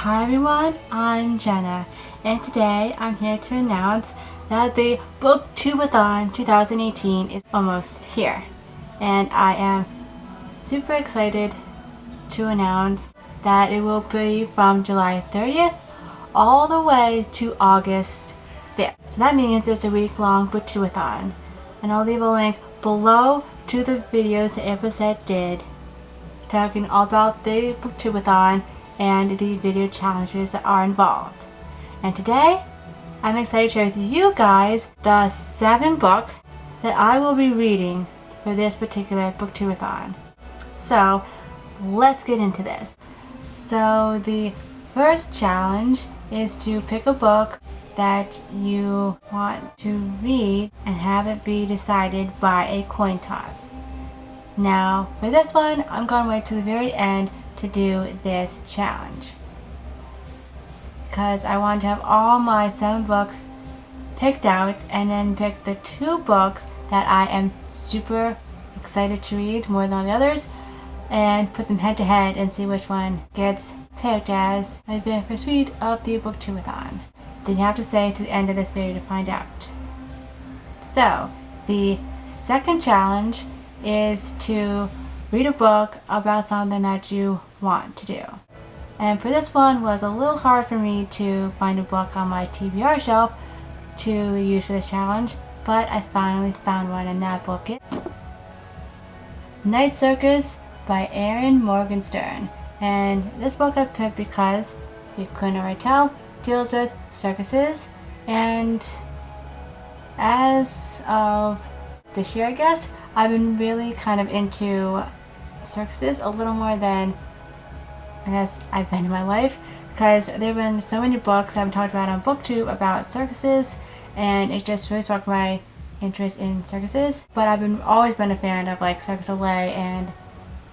Hi everyone, I'm Jenna, and today I'm here to announce that the Booktube-A-Thon 2018 is almost here. And I am super excited to announce that it will be from July 30th all the way to August 5th. So that means it's a week-long Booktube-A-Thon. And I'll leave a link below to the videos that Episode did talking all about the Booktube-A-Thon and the video challenges that are involved. And today, I'm excited to share with you guys the 7 books that I will be reading for this particular Booktube-A-Thon. So, let's get into this. So, the first challenge is to pick a book that you want to read and have it be decided by a coin toss. Now, for this one, I'm going to wait to the very end to do this challenge because I want to have all my 7 books picked out and then pick the 2 books that I am super excited to read more than all the others and put them head to head and see which one gets picked as my very first read of the Booktube-A-Thon. Then you have to stay to the end of this video to find out. So, the second challenge is to read a book about something that you want to do. And for this one was a little hard for me to find a book on my TBR shelf to use for this challenge, but I finally found one, and that book is Night Circus by Erin Morgenstern. And this book I picked because, if you couldn't already tell, deals with circuses, and as of this year, I guess, I've been really kind of into circuses a little more than I guess I've been in my life, because there have been so many books I've talked about on Booktube about circuses, and it just really sparked my interest in circuses. But I've always been a fan of like Circus Soleil and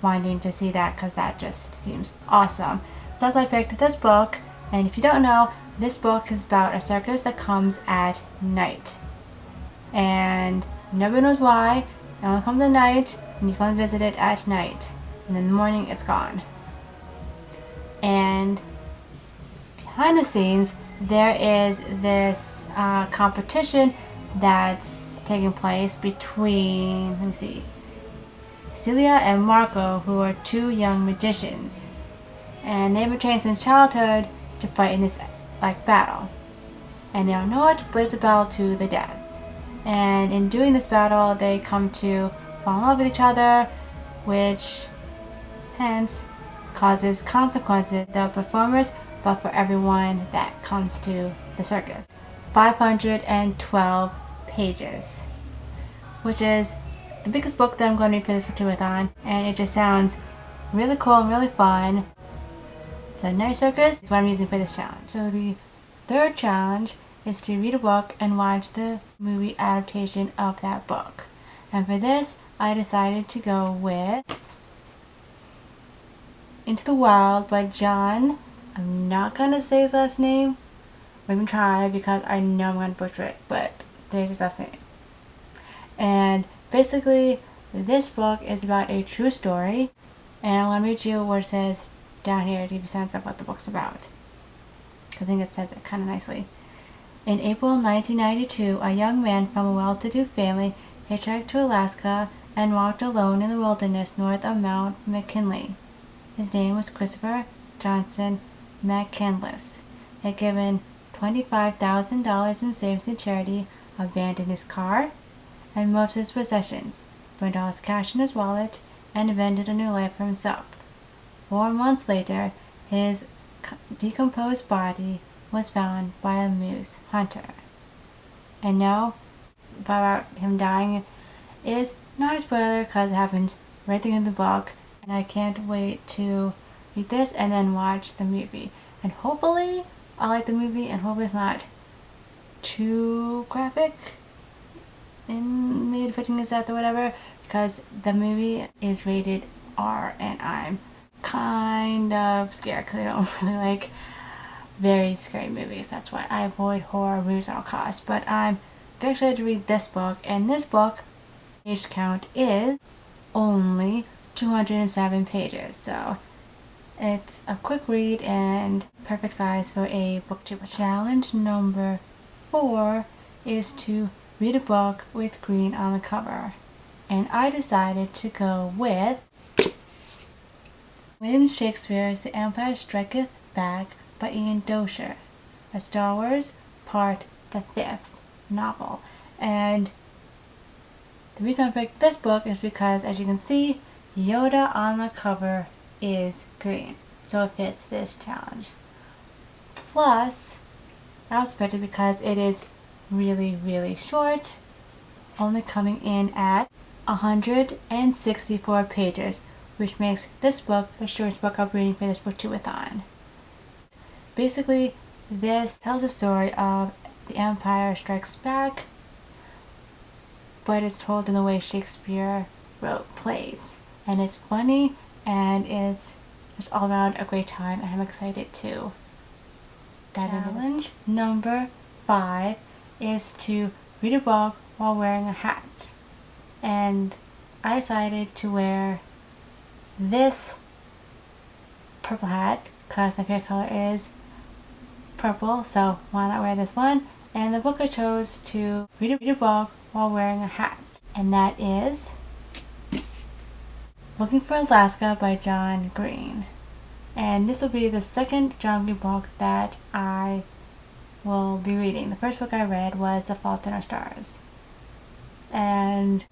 wanting to see that because that just seems awesome. So that's why I picked this book. And if you don't know, this book is about a circus that comes at night, and nobody knows why. It only comes at night, and you can visit it at night, and in the morning it's gone. And behind the scenes, there is this competition that's taking place between, Celia and Marco, who are 2 young magicians, and they've been trained since childhood to fight in this battle, and they don't know it, but it's a battle to the death. And in doing this battle, they come to fall in love with each other, which hence causes consequences for the performers, but for everyone that comes to the circus. 512 pages, which is the biggest book that I'm going to read for this Booktube-A-Thon, and it just sounds really cool and really fun. So Night Circus is what I'm using for this challenge. So the third challenge is to read a book and watch the movie adaptation of that book. And for this, I decided to go with Into the Wild by John. I'm not going to say his last name, or even try, because I know I'm going to butcher it, but there's his last name. And basically, this book is about a true story, and I want to read you what it says down here to give you a sense of what the book's about. I think it says it kind of nicely. In April 1992, a young man from a well-to-do family hitchhiked to Alaska and walked alone in the wilderness north of Mount McKinley. His name was Christopher Johnson McCandless. He had given $25,000 in savings to charity, abandoned his car and most of his possessions, burned all his cash in his wallet, and invented a new life for himself. 4 months later, his decomposed body was found by a moose hunter. And now, about him dying is not a spoiler because it happens right there in the book, and I can't wait to read this and then watch the movie. And hopefully I like the movie, and hopefully it's not too graphic and maybe depicting his death or whatever, because the movie is rated R and I'm kind of scared because I don't really like very scary movies. That's why I avoid horror movies at all costs. But I'm very excited to read this book, and this book page count is only 207 pages, so It's a quick read and perfect size for a booktube. Challenge number 4 is to read a book with green on the cover. And I decided to go with William Shakespeare's The Empire Striketh Back by Ian Dozier, a Star Wars Part the 5th novel. And the reason I picked this book is because, as you can see, Yoda on the cover is green, so it fits this challenge. Plus, I also picked it because it is really short, only coming in at 164 pages, which makes this book the shortest book I'm reading for this Booktube-A-Thon. Basically, this tells the story of The Empire Strikes Back, but it's told in the way Shakespeare wrote plays. And it's funny, and it's just all around a great time, and I'm excited to dive into this. Challenge number 5 is to read a book while wearing a hat. And I decided to wear this purple hat because my favorite color is purple, so why not wear this one? And the book I chose to read a book while wearing a hat, and that is Looking for Alaska by John Green. And this will be the second John Green book that I will be reading. The first book I read was The Fault in Our Stars. And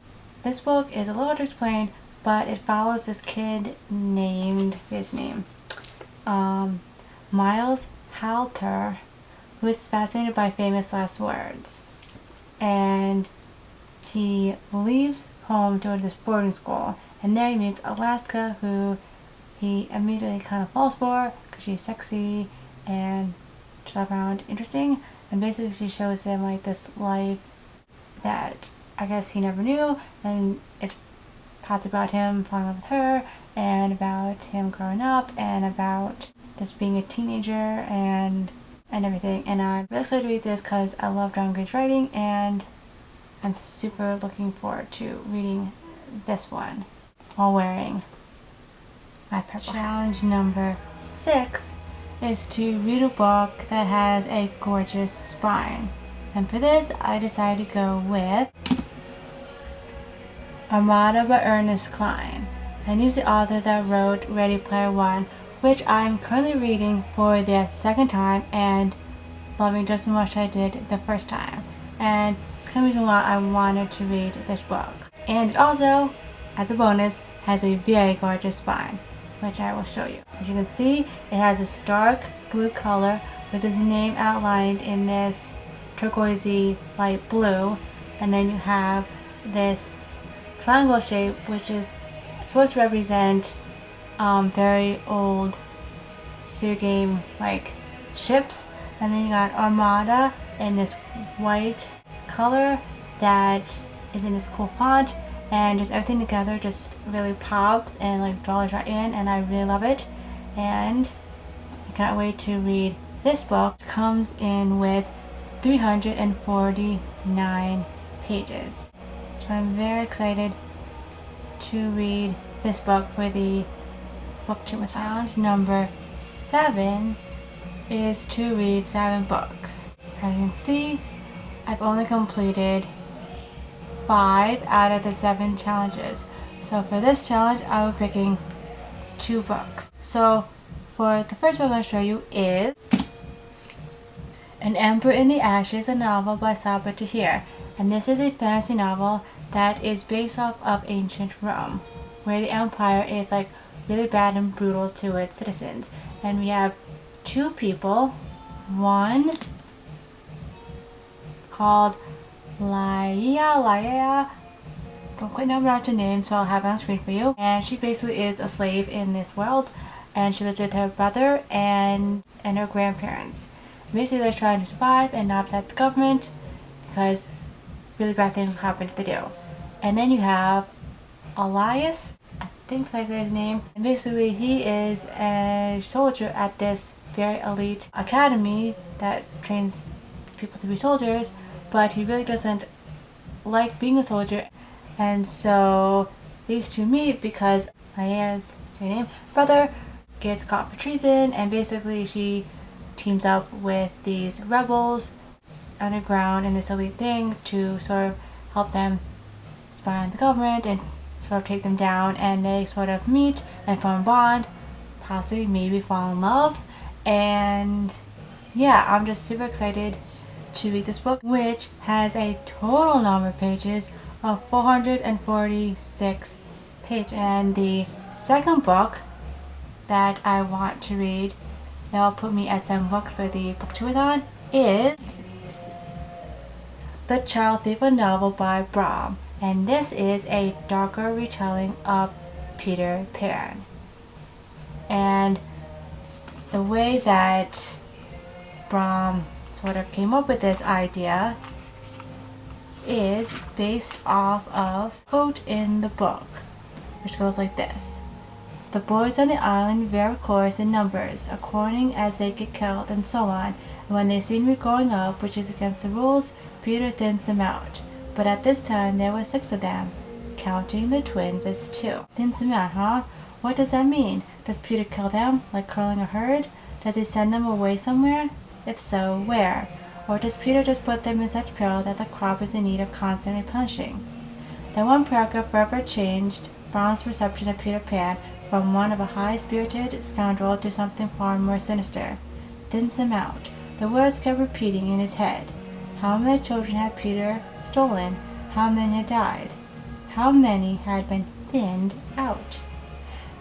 this book is a little hard to explain, but it follows this kid named, his name, Miles Halter, who is fascinated by famous last words. And he leaves home to go to this boarding school, and there he meets Alaska, who he immediately kind of falls for because she's sexy and just all around interesting. And basically she shows him like this life that I guess he never knew, and it's parts about him falling in love with her, and about him growing up, and about just being a teenager and everything. And I'm really excited to read this because I love John Green's writing, and I'm super looking forward to reading this one while wearing my purple. Challenge number 6 is to read a book that has a gorgeous spine. And for this, I decided to go with Armada by Ernest Cline. And he's the author that wrote Ready Player One, which I'm currently reading for the second time and loving just as much as I did the first time. And it's kind of the reason why I wanted to read this book. And it also, as a bonus, has a very gorgeous spine, which I will show you. As you can see, it has this dark blue color with his name outlined in this turquoisey light blue, and then you have this triangle shape, which is supposed to represent very old video game like ships. And then you got Armada in this white color that is in this cool font, and just everything together just really pops and like draws right in, and I really love it. And I cannot wait to read this book. It comes in with 349 pages, so I'm very excited to read this book for the Booktube-A-Thon. Challenge number 7 is to read 7 books. As you can see, I've only completed 5 out of the 7 challenges. So for this challenge, I will be picking 2 books. So for the first book I'm going to show you is An Emperor in the Ashes, a novel by Sabra Tahir. And this is a fantasy novel that is based off of ancient Rome, where the empire is like really bad and brutal to its citizens. And we have 2 people, one called Laia, don't quite know her name, so I'll have it on screen for you. And she basically is a slave in this world, and she lives with her brother and her grandparents. Basically they're trying to survive and not upset the government because really bad things happen if they do. And then you have Elias, I think that's his name, and basically he is a soldier at this very elite academy that trains people to be soldiers, but he really doesn't like being a soldier. And so these two meet because Elias, her name, brother, gets caught for treason, and basically she teams up with these rebels underground in this elite thing to sort of help them spy on the government and sort of take them down, and they sort of meet and form a bond, possibly maybe fall in love. And yeah, I'm just super excited to read this book, which has a total number of pages of 446 pages. And the second book that I want to read that will put me at 7 books for the Booktube-A-Thon is The Child Thief, a novel by Bram. And this is a darker retelling of Peter Pan. And the way that Bram sort of came up with this idea is based off of a quote in the book, which goes like this. The boys on the island vary of course in numbers, according as they get killed and so on, and when they see me growing up, which is against the rules, Peter thins them out. But at this time there were 6 of them, counting the twins as 2. Thins them out, huh? What does that mean? Does Peter kill them, like culling a herd? Does he send them away somewhere? If so, where? Or does Peter just put them in such peril that the crop is in need of constant replenishing? That one paragraph forever changed Brown's perception of Peter Pan from one of a high-spirited scoundrel to something far more sinister. Thins them out. The words kept repeating in his head. How many children had Peter stolen? How many had died? How many had been thinned out?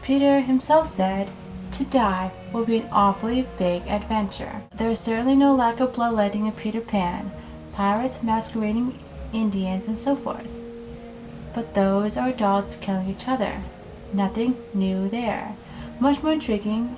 Peter himself said, to die will be an awfully big adventure. There is certainly no lack of bloodletting in Peter Pan, pirates masquerading Indians and so forth. But those are adults killing each other. Nothing new there. Much more intriguing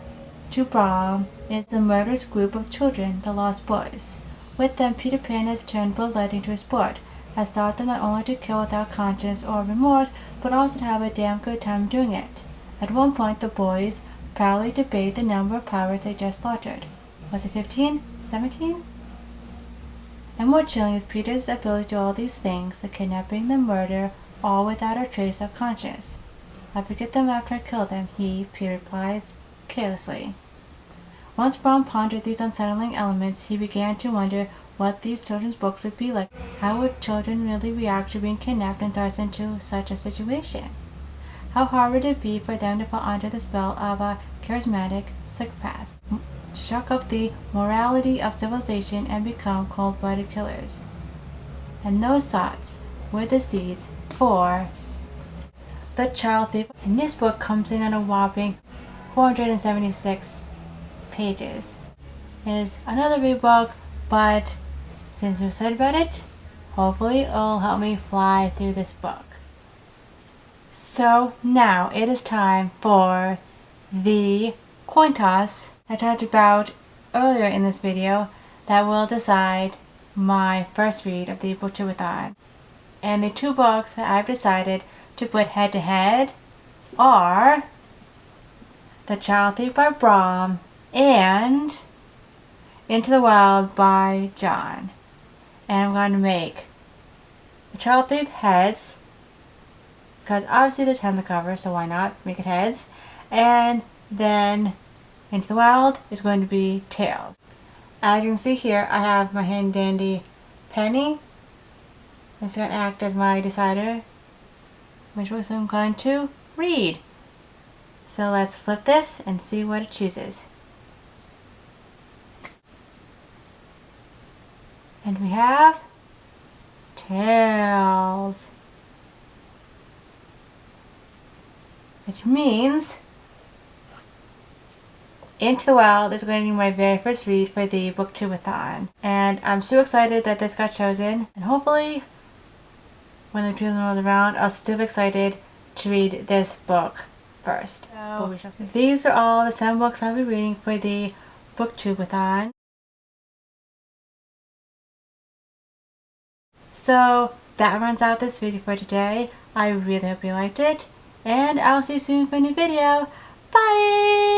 to Bram is the murderous group of children, the Lost Boys. With them, Peter Pan has turned bloodletting to a sport, has taught them not only to kill without conscience or remorse, but also to have a damn good time doing it. At one point, the boys proudly debate the number of pirates they just slaughtered. Was it 15? 17? And more chilling is Peter's ability to do all these things, the kidnapping, the murder, all without a trace of conscience. I forget them after I kill them, Peter replies carelessly. Once Bram pondered these unsettling elements, he began to wonder what these children's books would be like. How would children really react to being kidnapped and thrust into such a situation? How hard would it be for them to fall under the spell of a charismatic psychopath, to shock off the morality of civilization and become cold-blooded killers? And those thoughts were the seeds for The Child Thief. And this book comes in at a whopping 476 pages. It is another big book, but since we've said about it, hopefully it'll help me fly through this book. So now it is time for the coin toss I talked about earlier in this video that will decide my first read of the Booktube-A-Thon. And the 2 books that I've decided to put head to head are The Child Thief by Bram and Into the Wild by John. And I'm going to make The Child Thief heads, because obviously there's 10 on the cover, so why not make it heads? And then Into the Wild is going to be tails. As you can see here, I have my handy dandy penny. It's going to act as my decider, which books I'm going to read. So let's flip this and see what it chooses. And we have tails, which means Into the Wild is going to be my very first read for the Booktube-A-Thon. And I'm so excited that this got chosen, and hopefully when the 2 of them roll around, I'll still be excited to read this book first. So we shall see. These are all the 7 books I'll be reading for the Booktube-A-Thon. So that runs out this video for today. I really hope you liked it, and I'll see you soon for a new video. Bye!